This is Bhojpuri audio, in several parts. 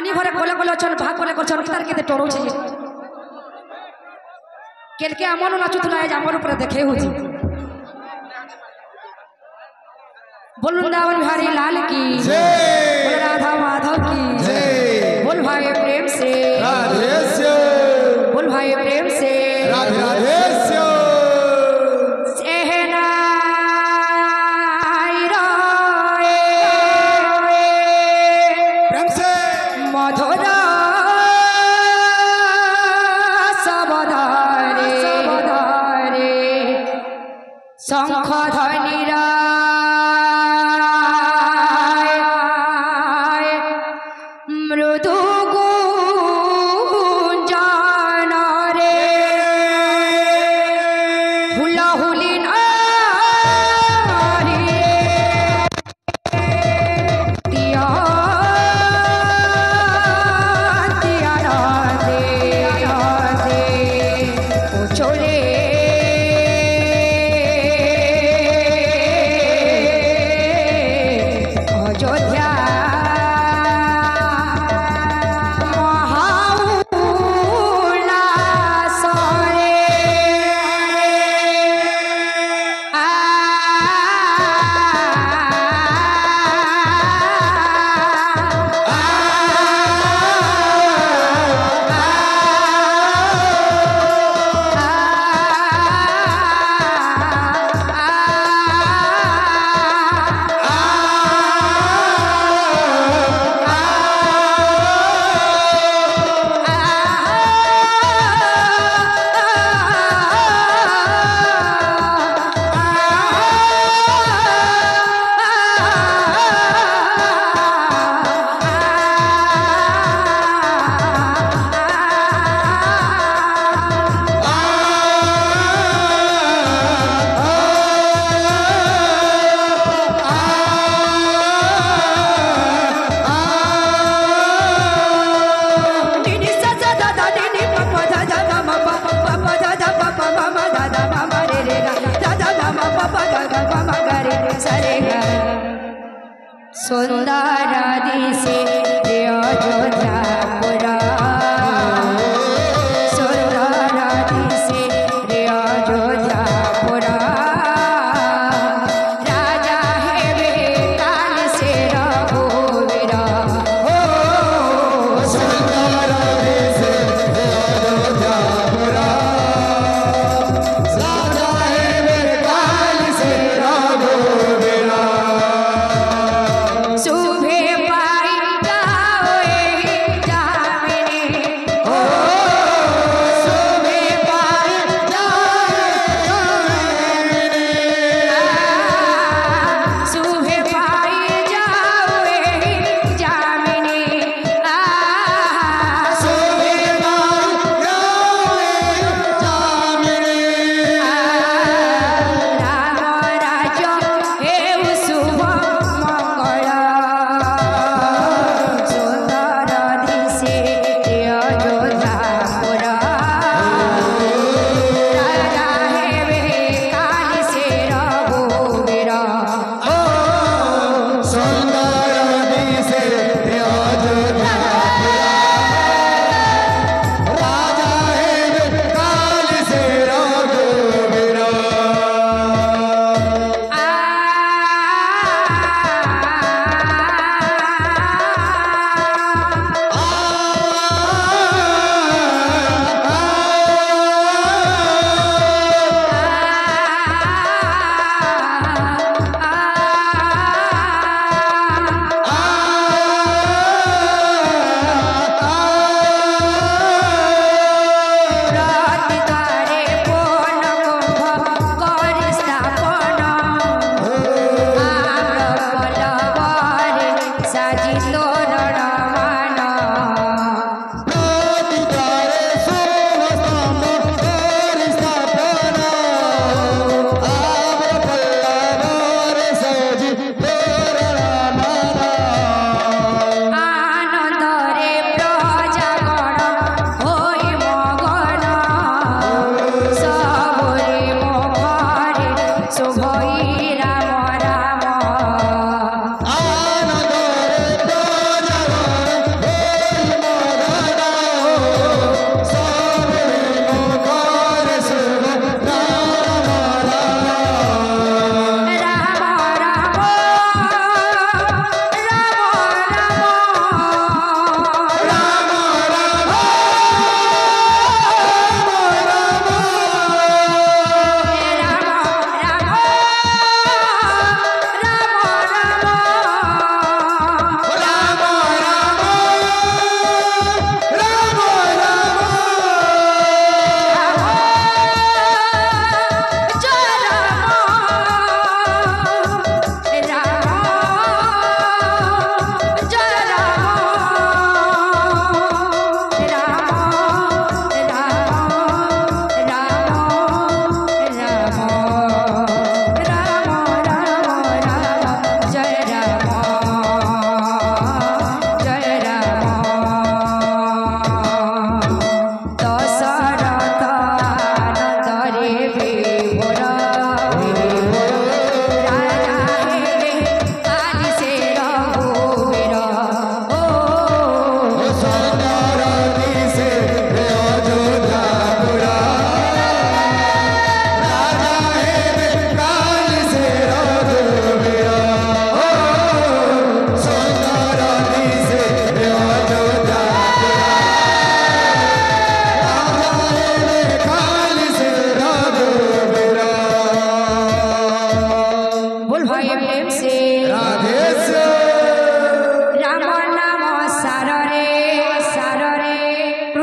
नानी घरे कोले कोले छन भाग कोले कोले छन कितार केते टरो छी केल के अमन नाचुतला आज अमर ऊपर देखे हो जी बोल वृंदावन बिहारी लाल की जय बोल राधा माधव की जय बोल भाई प्रेम से राधे श्याम बोल भाई प्रेम से राधे राधे शंख ध्वनि मृदु गुंजन रे हुलाहुली दिया दिया राधे राधे ओ छोरे सुंदरादि से अयोध्यापुरा सुंदरादि से अयोध्यापुरा राजा है बेताल से रघुवीरा हो सुंदरादि से अयोध्यापुरा राजा है बेताल से रघुवीरा सुबह पाई गावे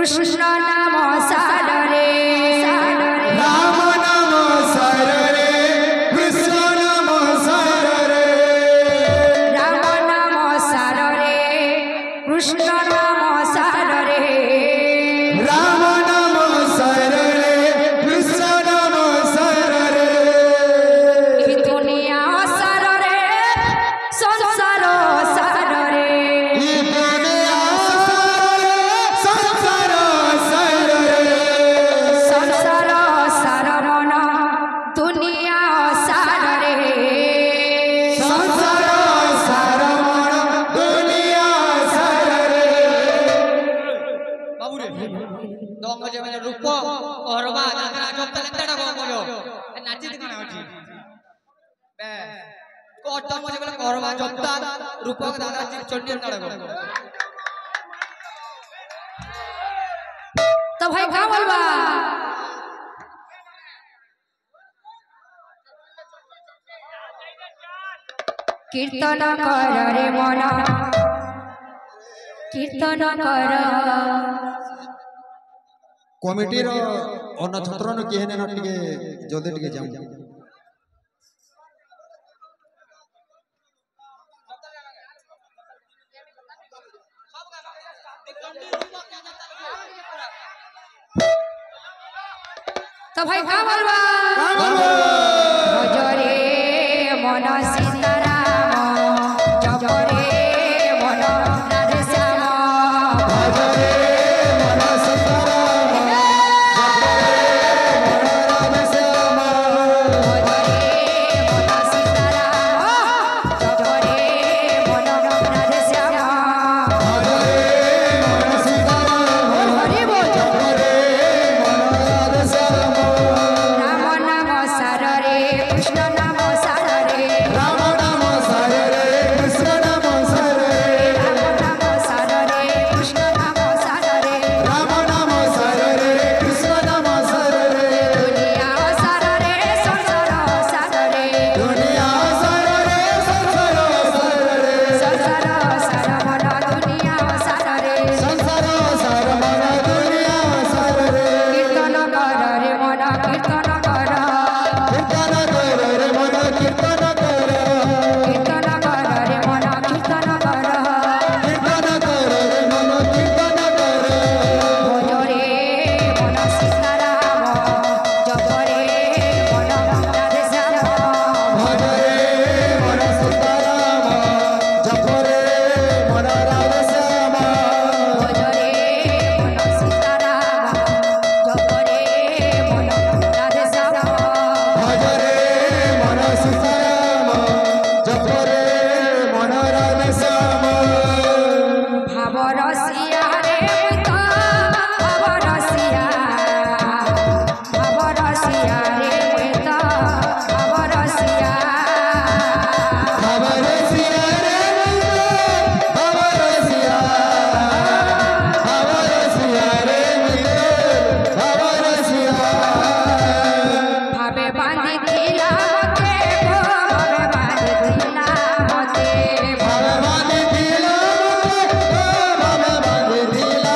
कृष्ण नाम सारे राम नाम सारे कृष्ण नाम सारे राम नाम सारे कृष्ण नाम सारे राम नाम सारे कृष्ण नाम सारे दुनिया सारे संसार सारे दुनिया संसार सारे संसार सार मन दुनिया सारे संसार सारमण दुनिया सारे बाबू रे दंग जेबे रूप अरबा दादरा जब तक तेड़ा गो बोलो नाची दिखा ना होची बे कोट मो जेबे करबा जब तक रूप दादा जी चंडी तेड़ा गो तो भाई का बोलबा कीर्तन कर रे मन कीर्तन कर कमिटी रो अन्न छत्र न केहने न टिके जल्दी टिके जाऊ तो भाई का बोलबा भजरे मन सीताराम जपरे मन राधे श्याम भजरे मन सीताराम जपरे मन राम श्याम भजरे मन सीताराम जपरे मन राधे श्याम भजरे मन सीताराम हरि बोल जपरे मन राम श्याम राम नाम सारे कृष्ण नाम सारे राम नाम सारे कृष्ण नाम सारे राम नाम सारे कृष्ण नाम सारे राम नाम सारे कृष्ण नाम सारे दुनिया सारे संसार सारे दुनिया सारे संसार सारे संसार सार मन दुनिया सारे संसार सार मन दुनिया सारे कीर्तन कर रे मन कीर्तन कर कीर्तन कर रे मन कीर्तन कर कीर्तन कर रे मन कीर्तन कर कीर्तन कर रे मन कीर्तन कर भजरे मन सीताराम जपरे मन राधे श्याम भजरे मन सीताराम जपरे मन राम श्याम भजरे मन सीताराम जपरे मन राधे श्याम भजरे मन सीताराम जपरे मन राम श्याम भाव रसिया रे मुत भाव रसिया रे मुत भाव रसिया खबर सिया रे खबर सिया रे खबर सिया भावे बांधी दिला मते भावे बांधी दिला मते भगवान दिला भगवान दिला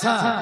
আচ্ছা